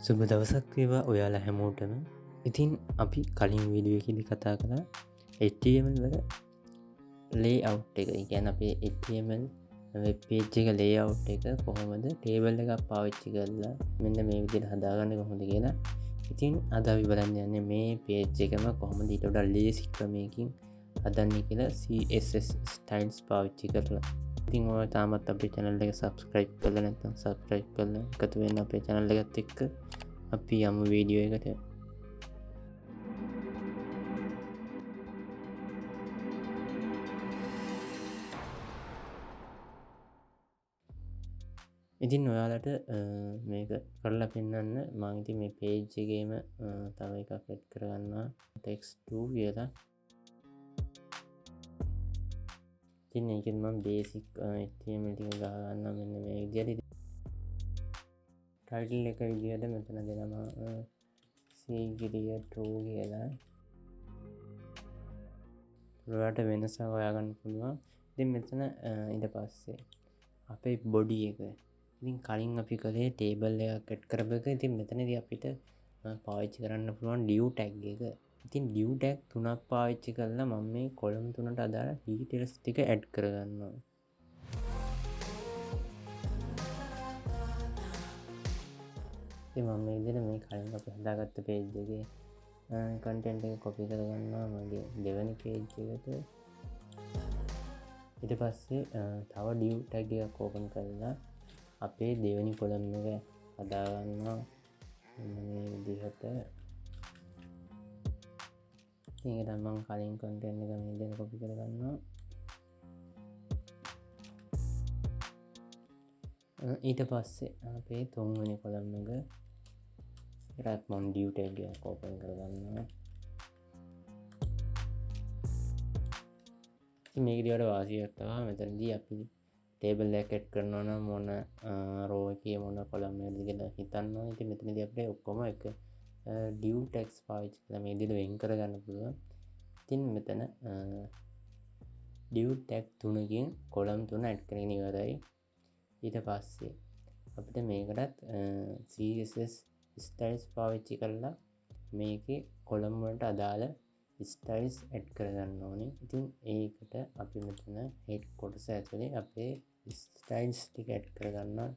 සුබ දවසක් වේවා ඔයාලා හැමෝටම. ඉතින් අපි කලින් වීඩියෝ එකේදී කතා කළා HTML වල ලේඅවුට් එක. ඒ කියන්නේ අපේ HTML වෙබ් පේජ් එක ලේඅවුට් එක කොහොමද ටේබල් එකක් පාවිච්චි කරලා මෙන්න මේ විදිහට හදාගන්නේ කොහොමද කියලා. ඉතින් අද අපි බලන්න යන්නේ මේ පේජ් එකම කොහොමද ඊට වඩා ලේසි ක්‍රමයකින් හදන්නේ කියලා CSS Styles පාවිච්චි කරලා. ඉතින් ඔයාලා තාමත් අපේ channel එක subscribe කරලා නැත්නම් subscribe කරලා එකතු වෙන්න අපේ channel එකත් එක්ක. අපි යමු වීඩියෝ එකට. ඉතින් ඔයාලට මේක කරලා පෙන්වන්න මම ඉතින් මේ page එකේම තව එකක් add කරගන්නවා text2 කියලා. ඉතින් මේකෙන් මම basic HTML ටික ගහ ගන්නවා මෙන්න මේ විදිහට. title එක විදිහට මෙතන දෙනවා සීගිරිය 2 කියලා. ඔයාලට වෙනස හොයාගන්න පුළුවන්. ඉතින් මෙතන ඊට පස්සේ අපේ body එක. ඉතින් කලින් අපි කළේ table එකක් add කරපු එක. ඉතින් මෙතනදී අපිට පාවිච්චි කරන්න පුළුවන් div tag එක. ඉතින් div tag තුනක් පාවිච්චි කරලා මම මේ column තුනට අදාළ details ටික add කරගන්නවා. ඉතින් මම මේ විදිහට මේ කලින් අපි හදාගත්ත page එකේ content එක copy කරගන්නවා මගේ දෙවෙනි page එකට. ඊට පස්සේ තව div tag එකක් open කරලා අපේ දෙවෙනි column එක හදාගන්නවා මේ විදිහට. ඒකට මම කලින් content එක මේ විදිහට copy කරගන්නවා. ඊට පස්සේ අපේ තුන්වෙනි column එක ඒකත් මම div tag එකක් open කරගන්නවා. ඉතින් මේකදී වල වාසියක් තමයි මෙතනදී අපි table එක add කරනවා නම් මොන row එකේ මොන column එකද කියලා හිතන්න ඕනේ. ඉතින් මෙතනදී අපිට ඔක්කොම එක div tags පාවිච්චි කරලා මේ විදිහට වෙන් කරගන්න පුළුවන්. ඉතින් මෙතන div tag තුනකින් column තුන add කරගෙන ඉවරයි. ඊට පස්සේ අපිට මේකටත් CSS styles පාවිච්චි කරලා මේකේ column වලට අදාළ styles add කරගන්න ඕනේ. ඉතින් ඒකට අපි මෙතන head කොටස ඇතුලේ අපේ styles ටික add කරගන්නවා.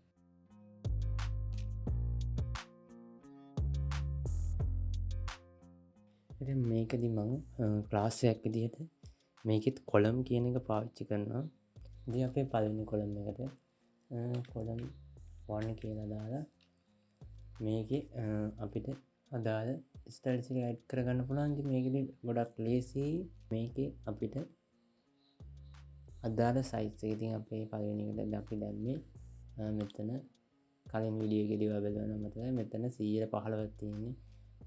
ඉතින් මේකදී මම class එකක් විදිහට මේකෙත් column කියන එක පාවිච්චි කරනවා. ඉතින් අපේ පළවෙනි column එකට column 1 කියලා දාලා මේකේ අපිට අදාළ styles එක add කරගන්න පුළුවන්. ඉතින් මේකදී ගොඩක් ලේසි. මේකේ අපිට අදාළ size එක. ඉතින් අපේ පළවෙනි එකට අපි දැම්මේ මෙතන කලින් වීඩියෝ එකේදී ඔයා බලනවා මතකයි මෙතන 115ක් තියෙන්නේ.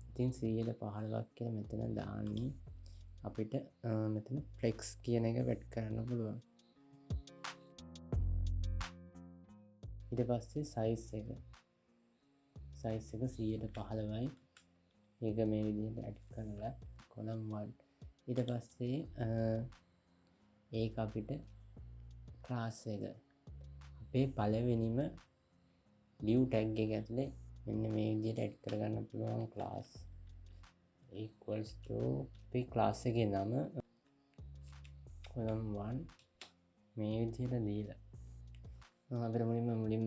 ඉතින් 115ක් කියලා මෙතන දාන්නේ අපිට මෙතන flex කියන එක add කරන්න පුළුවන්. ඊට පස්සේ size එක 115යි. ඒක මේ විදිහට add කරලා column 1. ඊට පස්සේ ඒක අපිට class එක අපේ පළවෙනිම div tag එක ඇතුලේ මෙන්න මේ විදිහට add කරගන්න පුළුවන්. class equals to අපේ class එකේ නම column 1 මේ විදිහට දීලා අපිට මුලින්ම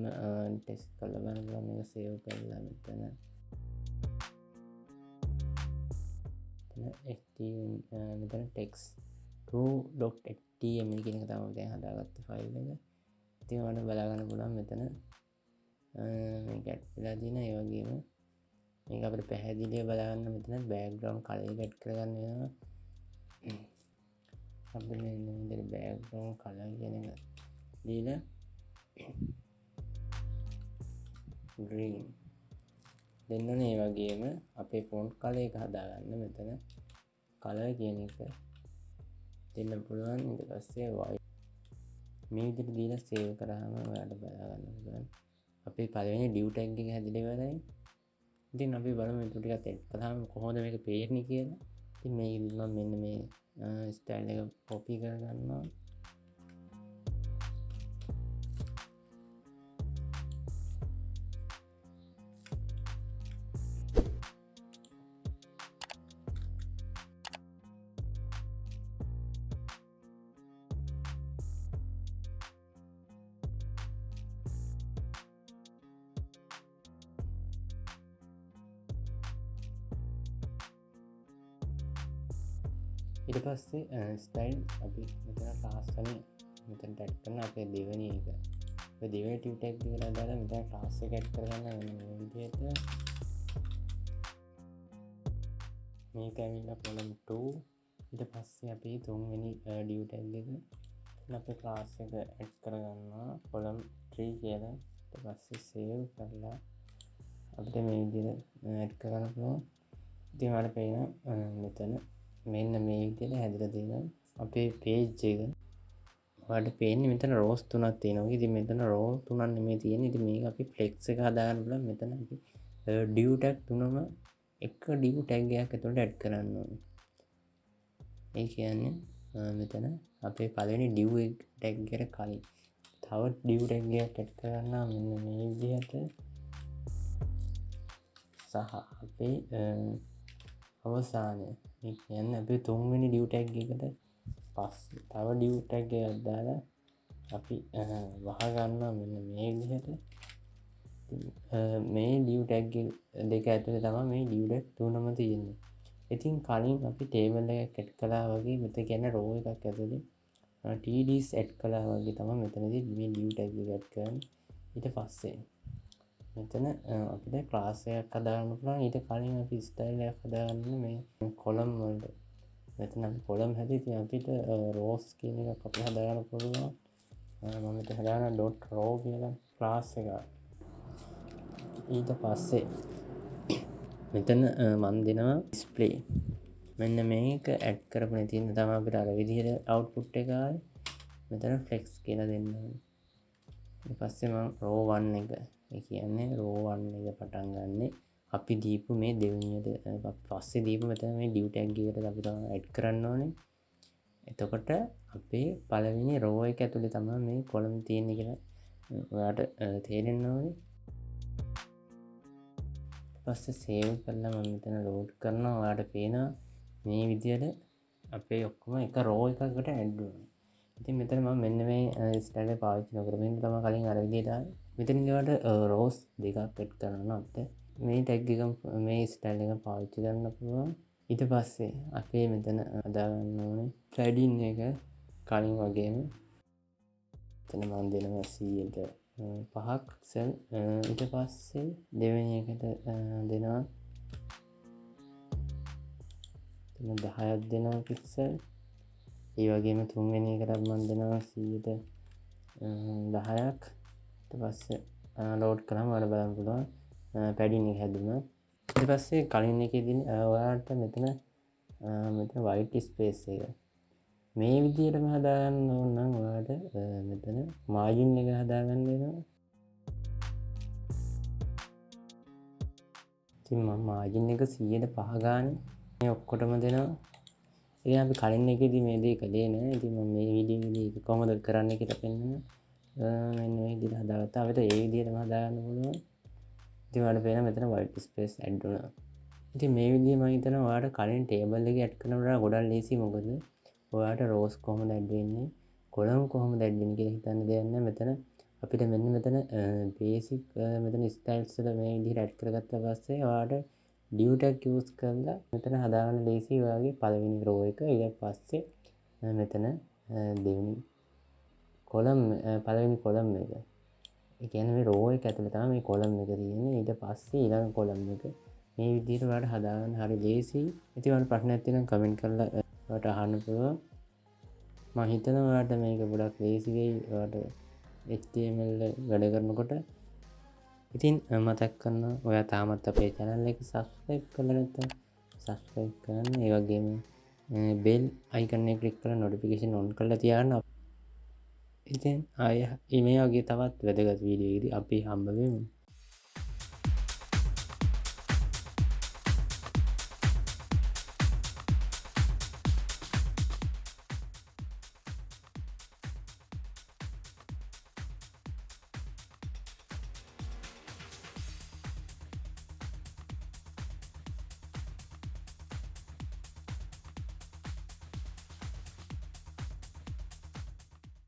ටෙස්ට් කරලා බලන්න පුළුවන්. මේක සේව් කරලා මෙතන මෙතන text2.html කියන එක තමයි දැන් හදාගත්ත ෆයිල් එක. ඉතින් ඔයාලට බලා ගන්න පුළුවන් මෙතන මේක ඇඩ් වෙලා තියෙන. ඒ වගේම මේක අපිට පැහැදිලිව බලා ගන්න මෙතන background color එක ඇඩ් කරගන්න වෙනවා. අපිට මේ විදිහට background color කියන එක දීලා green දෙන්න ඕනේ. ඒ වගේම අපේ font color එක හදාගන්න මෙතන color කියන එක දෙන්න පුළුවන්. ඊට පස්සේ white මේ විදිහට දීලා save කරාම ඔයාලට බලා ගන්න පුළුවන් අපේ පළවෙනි div tag එක හැදිලා ඉවරයි. ඉතින් අපි බලමු මේ ටිකත් add කරාම කොහොමද මේක පේන්නේ කියලා. ඉතින් මේ මම මෙන්න මේ style එක copy කරගන්නවා. ඊට පස්සේ ස්ටයිල් අපි මෙතන ක්ලාස් වලින් මෙතනට ඇඩ් කරන අපේ දෙවෙනි එක. ඔය දෙවෙනි ටියුට් ටැග් එකට දාලා මෙතන ක්ලාස් එක ඇඩ් කරගන්න මේ විදිහට. මේක ඇවිල්ලා column 2. ඊට පස්සේ අපි තුන්වෙනි ඩියු ටැග් එක අපේ ක්ලාස් එක ඇඩ් කරගන්නවා column 3 කියලා. ඊට පස්සේ save කරලා අපිට මේ විදිහට ඇඩ් කරන්න පුළුවන්. ඉතින් ඔයාලට පේනවා මෙතන මෙන්න මේ විදිහට හැදලා තියෙනවා අපේ page එක. ඔයාලට පේන්නේ මෙතන rows 3ක් තියෙනවා. ඉතින් මෙතන row 3ක් නෙමෙයි තියෙන්නේ. ඉතින් මේක අපි flex එක හදාගන්න පුළුවන්. මෙතන අපි div tag තුනම එක div tag එකක් ඇතුළට ඇඩ් කරන්න ඕනේ. ඒ කියන්නේ මෙතන අපේ පළවෙනි div tag එකට කලින් තව div tag එකක් ඇඩ් කරගන්නවා මෙන්න මේ විදිහට. සහ අපේ අවසානය ඒ කියන්නේ අපි තුන්වෙනි div tag එකට පස්සේ තව div tag එකක් දාලා අපි වහගන්නවා මෙන්න මේ විදිහට. මේ div tag දෙක ඇතුලේ තමයි මේ div tag තුනම තියෙන්නේ. ඉතින් කලින් අපි table එකක් ඇඩ් කළා වගේ මෙතන කියන්නේ row එකක් ඇතුලේ tds ඇඩ් කළා වගේ තමයි මෙතනදී මේ div tag එක ඇඩ් කරන්නේ. ඊට පස්සේ මෙතන අපිට ක්ලාස් එකක් හදාගන්න පුළුවන්. ඊට කලින් අපි ස්ටයිල් එකක් හදාගන්න මේ column වලට. මෙතන අපි column හැදෙද්දී අපිට rows කියන එකක් අපි හදාගන්න පුළුවන්. මම මෙතන හදාගන්න .row කියලා ක්ලාස් එකක්. ඊට පස්සේ මෙතන මම දෙනවා display. මෙන්න මේක ඇඩ් කරපුනේ තියෙන තමයි අපිට අර විදිහට output එක ආවේ. මෙතන flex කියලා දෙන්න ඕනේ. ඊට පස්සේ මම row 1 එක ඒ කියන්නේ row 1 එක පටන් ගන්නෙ අපි දීපු මේ දෙවෙනියට පස්සේ දීපු මෙතන මේ div tag එකට අපි තමයි ඇඩ් කරන්න ඕනේ. එතකොට අපේ පළවෙනි row එක ඇතුලේ තමයි මේ column තියෙන්නේ කියලා ඔයාලට තේරෙන්න ඕනේ. පස්සේ save කරලා මම මෙතන load කරනවා. ඔයාලට පේනවා මේ විදිහට අපේ ඔක්කොම එක row එකකට ඇඩ් වෙනවා. ඉතින් මෙතන මම මෙන්න මේ ස්ටයිල් එක පාවිච්චි නොකර මෙන්න තමයි කලින් අර විදිහට ආවේ. මෙතනින් ගාවට rows දෙකක් ඇඩ් කරනවා අපිට. මේ tag එක මේ ස්ටයිල් එක පාවිච්චි කරන්න පුළුවන්. ඊට පස්සේ අපේ මෙතන හදාගන්න ඕනේ padding එක කලින් වගේම මෙතන මම දෙනවා 100ට 5ක් පික්සල්. ඊට පස්සේ දෙවෙනි එකට දෙනවා 10ක් දෙනවා පික්සල්. ඒ වගේම තුන්වෙනි එකට මම දෙනවා 100ට 10ක්. ඊට පස්සේ load කරාම ඔයාලා බලන්න පුළුවන් padding එක හැදුණා. ඊට පස්සේ කලින් එකේදී ඔයාලට මෙතන white space එක මේ විදිහටම හදාගන්න ඕන නම් ඔයාලට මෙතන margin එක හදාගන්න වෙනවා. ඉතින් මම margin එක 105 ගානේ මේ ඔක්කොටම දෙනවා. ඉතින් අපි කලින් එකේදී මේ දේ කළේ නෑ. ඉතින් මම මේ වීඩියෝ එකේදී ඒක කොහොමද කරන්නේ කියලා පෙන්නනවා. මෙන්න මේ විදිහට හදාගත්තා. අපිට ඒ විදිහටම හදාගන්න පුළුවන්. ඉතින් ඔයාලට පේනවා මෙතන white space add වුණා. ඉතින් මේ විදිහ මම හිතනවා ඔයාලට කලින් table එක add කරනකොට ගොඩක් ලේසි. මොකද ඔයාලට rows කොහොමද add වෙන්නේ, column කොහොමද add වෙන්නේ කියලා හිතන්න දෙයක් නැහැ. මෙතන අපිට මෙන්න මෙතන basic මෙතන styles වල මේ විදිහට add කරගත්තා පස්සේ ඔයාලට div tag use කරලා මෙතන හදාගන්න ලේසි. ඔයාගේ පළවෙනි row එක ඊට පස්සේ මෙතන දෙවෙනි column පළවෙනි column එක. ඒ කියන්නේ මේ row එක ඇතුලේ තමයි මේ column එක තියෙන්නේ. ඊට පස්සේ ඊළඟ column එක මේ විදිහට ඔයාලට හදාගන්න හරි ලේසියි. ඉතින් ඔයාලට ප්‍රශ්නයක් තියෙනවා නම් කමෙන්ට් කරලා ඔයාලට අහන්න පුළුවන්. මම හිතනවා ඔයාලට මේක ගොඩක් ලේසි වෙයි ඔයාලට HTML වැඩ කරනකොට. ඉතින් මතක් කරනවා ඔයා තාමත් අපේ channel එක subscribe කරලා නැත්නම් subscribe කරන්න. ඒ වගේම bell icon එක click කරලා notification on කරලා තියාගන්න. ඉතින් ආයෙ මේ වගේ තවත් වැදගත් වීඩියෝ එකදී අපි හම්බ වෙමු.